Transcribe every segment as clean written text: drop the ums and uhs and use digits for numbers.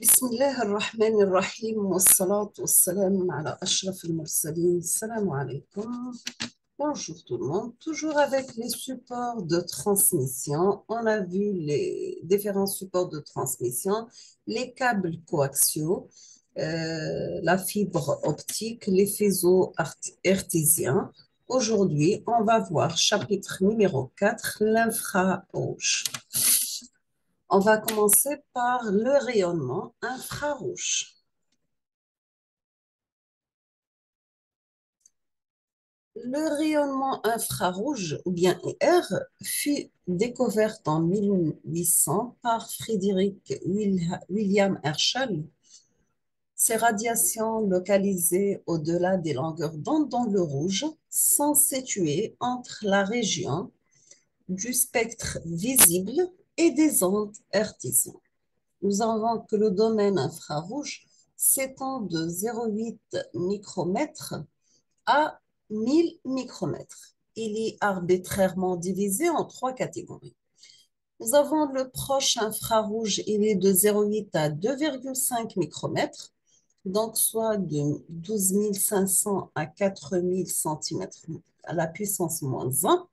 بسم الله الرحمن الرحيم والصلاة والسلام على أشرف المرسلين. السلام عليكم. Bonjour tout le monde. Toujours avec les supports de transmission. On a vu les différents supports de transmission, les câbles coaxiaux, la fibre optique, les faisceaux artésiens. Aujourd'hui, on va voir chapitre numéro 4, l'infrarouge. On va commencer par le rayonnement infrarouge. Le rayonnement infrarouge, ou bien R, fut découvert en 1800 par Frédéric William Herschel. Ces radiations localisées au-delà des longueurs d'onde dans le rouge sont situées entre la région du spectre visible et des ondes hertziennes. Nous avons que le domaine infrarouge s'étend de 0,8 micromètres à 1000 micromètres. Il est arbitrairement divisé en trois catégories. Nous avons le proche infrarouge, il est de 0,8 à 2,5 micromètres, donc soit de 12 500 à 4000 centimètres à la puissance moins 1.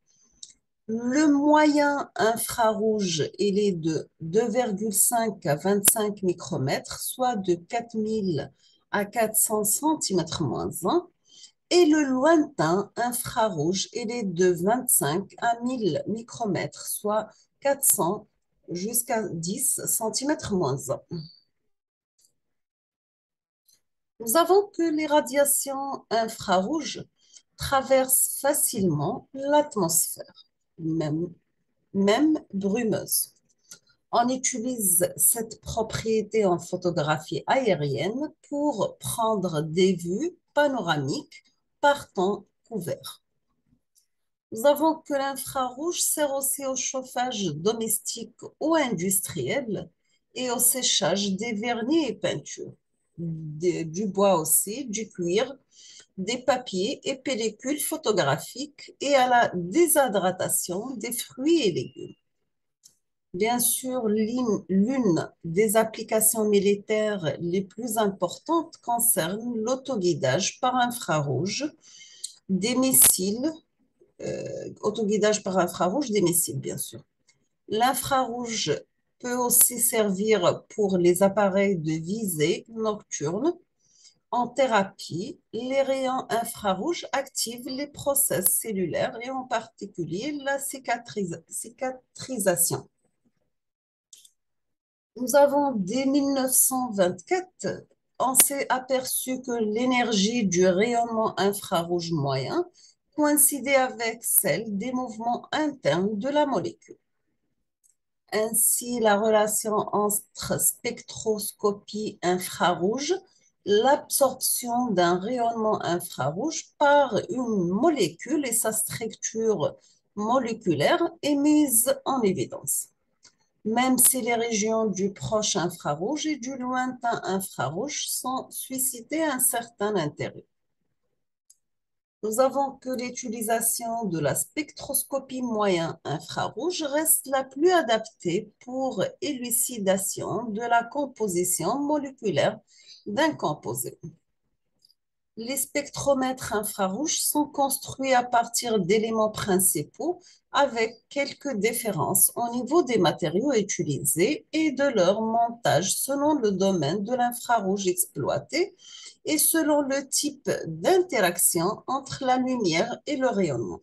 Le moyen infrarouge, il est de 2,5 à 25 micromètres, soit de 4000 à 400 centimètres moins 1. Et le lointain infrarouge, il est de 25 à 1000 micromètres, soit 400 jusqu'à 10 centimètres moins 1. Nous avons que les radiations infrarouges traversent facilement l'atmosphère, même brumeuse. On utilise cette propriété en photographie aérienne pour prendre des vues panoramiques par temps couvert. Nous avons que l'infrarouge sert aussi au chauffage domestique ou industriel et au séchage des vernis et peintures, du bois aussi, du cuir, des papiers et pellicules photographiques et à la déshydratation des fruits et légumes. Bien sûr, l'une des applications militaires les plus importantes concerne l'autoguidage par infrarouge des missiles, autoguidage par infrarouge des missiles, bien sûr. L'infrarouge peut aussi servir pour les appareils de visée nocturne. En thérapie, les rayons infrarouges activent les process cellulaires et en particulier la cicatrisation. Nous avons dès 1924, on s'est aperçu que l'énergie du rayonnement infrarouge moyen coïncidait avec celle des mouvements internes de la molécule. Ainsi, la relation entre spectroscopie infrarouge, l'absorption d'un rayonnement infrarouge par une molécule et sa structure moléculaire est mise en évidence. Même si les régions du proche infrarouge et du lointain infrarouge sont suscitées un certain intérêt. Nous avons que l'utilisation de la spectroscopie moyen infrarouge reste la plus adaptée pour élucidation de la composition moléculaire d'un composé. Les spectromètres infrarouges sont construits à partir d'éléments principaux avec quelques différences au niveau des matériaux utilisés et de leur montage selon le domaine de l'infrarouge exploité et selon le type d'interaction entre la lumière et le rayonnement.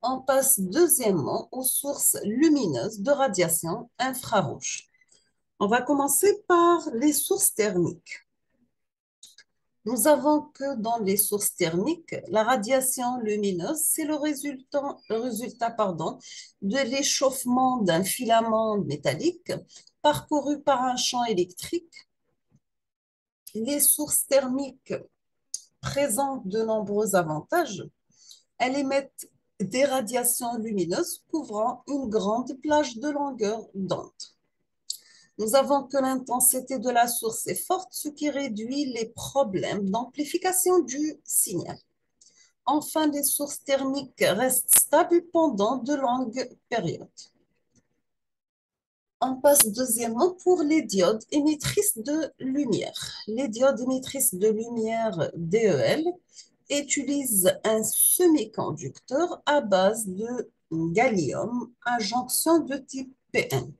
On passe deuxièmement aux sources lumineuses de radiation infrarouge. On va commencer par les sources thermiques. Nous avons que dans les sources thermiques, la radiation lumineuse, c'est le résultat de l'échauffement d'un filament métallique parcouru par un champ électrique. Les sources thermiques présentent de nombreux avantages. Elles émettent des radiations lumineuses couvrant une grande plage de longueur d'onde. Nous avons que l'intensité de la source est forte, ce qui réduit les problèmes d'amplification du signal. Enfin, les sources thermiques restent stables pendant de longues périodes. On passe deuxièmement pour les diodes émettrices de lumière. Les diodes émettrices de lumière DEL utilisent un semi-conducteur à base de gallium à jonction de type PN.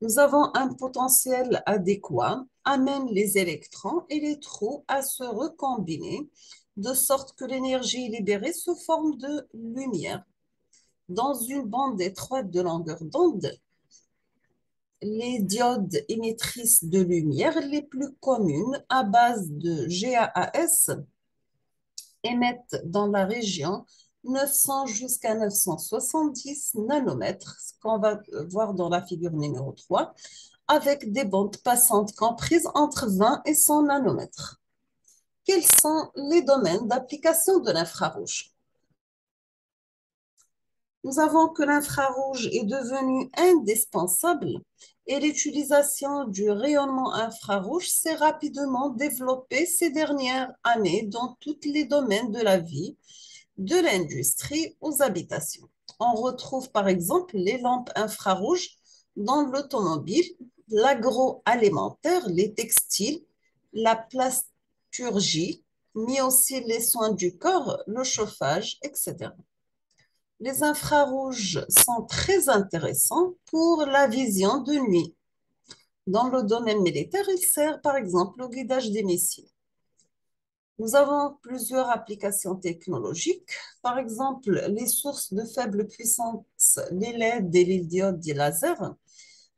Nous avons un potentiel adéquat, amène les électrons et les trous à se recombiner, de sorte que l'énergie libérée se forme de lumière. Dans une bande étroite de longueur d'onde, les diodes émettrices de lumière les plus communes à base de GaAs émettent dans la région 900 jusqu'à 970 nanomètres, ce qu'on va voir dans la figure numéro 3, avec des bandes passantes comprises entre 20 et 100 nanomètres. Quels sont les domaines d'application de l'infrarouge? Nous avons que l'infrarouge est devenu indispensable et l'utilisation du rayonnement infrarouge s'est rapidement développée ces dernières années dans tous les domaines de la vie, de l'industrie aux habitations. On retrouve par exemple les lampes infrarouges dans l'automobile, l'agroalimentaire, les textiles, la plasturgie, mais aussi les soins du corps, le chauffage, etc. Les infrarouges sont très intéressants pour la vision de nuit. Dans le domaine militaire, il sert par exemple au guidage des missiles. Nous avons plusieurs applications technologiques, par exemple les sources de faible puissance, les LED et les diodes et lasers.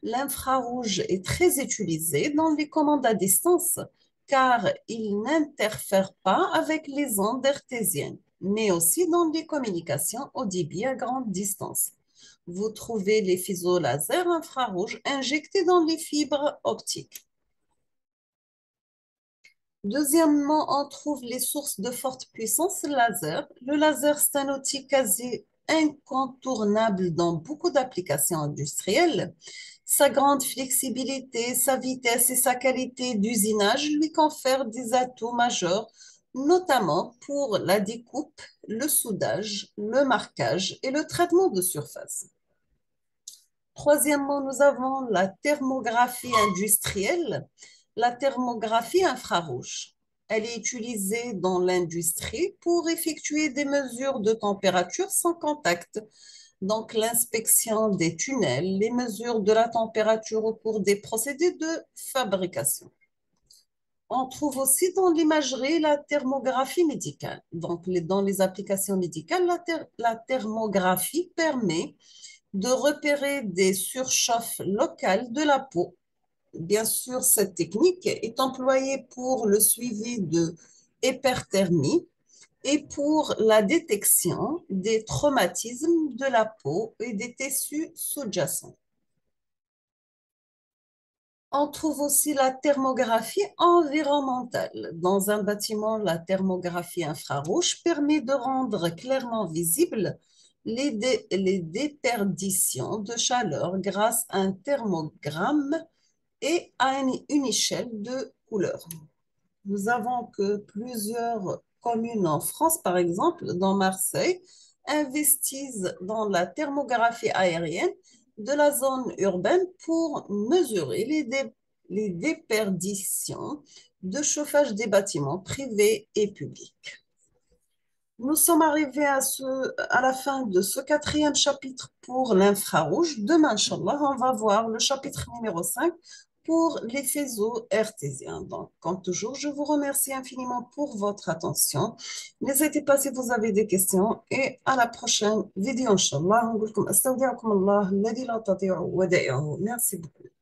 L'infrarouge est très utilisé dans les commandes à distance car il n'interfère pas avec les ondes hertziennes, mais aussi dans les communications au débit à grande distance. Vous trouvez les fuseaux laser infrarouges injectés dans les fibres optiques. Deuxièmement, on trouve les sources de forte puissance laser. Le laser, c'est un outil quasi incontournable dans beaucoup d'applications industrielles. Sa grande flexibilité, sa vitesse et sa qualité d'usinage lui confèrent des atouts majeurs, notamment pour la découpe, le soudage, le marquage et le traitement de surface. Troisièmement, nous avons la thermographie industrielle, la thermographie infrarouge. Elle est utilisée dans l'industrie pour effectuer des mesures de température sans contact. Donc, l'inspection des tunnels, les mesures de la température au cours des procédés de fabrication. On trouve aussi dans l'imagerie la thermographie médicale. Donc, dans les applications médicales, la thermographie permet de repérer des surchauffes locales de la peau. Bien sûr, cette technique est employée pour le suivi de hyperthermie et pour la détection des traumatismes de la peau et des tissus sous-jacents. On trouve aussi la thermographie environnementale. Dans un bâtiment, la thermographie infrarouge permet de rendre clairement visibles les déperditions de chaleur grâce à un thermogramme et à une échelle de couleur. Nous avons que plusieurs communes en France, par exemple, dans Marseille, investissent dans la thermographie aérienne de la zone urbaine pour mesurer les déperditions de chauffage des bâtiments privés et publics. Nous sommes arrivés à la fin de ce quatrième chapitre pour l'infrarouge. Demain, Inch'Allah, on va voir le chapitre numéro 5 pour les faisceaux hertziens. Donc, comme toujours, je vous remercie infiniment pour votre attention. N'hésitez pas si vous avez des questions et à la prochaine vidéo, Inch'Allah. نقول لكم استودعكم الله الذي لا تضيع ودائعه. Merci beaucoup.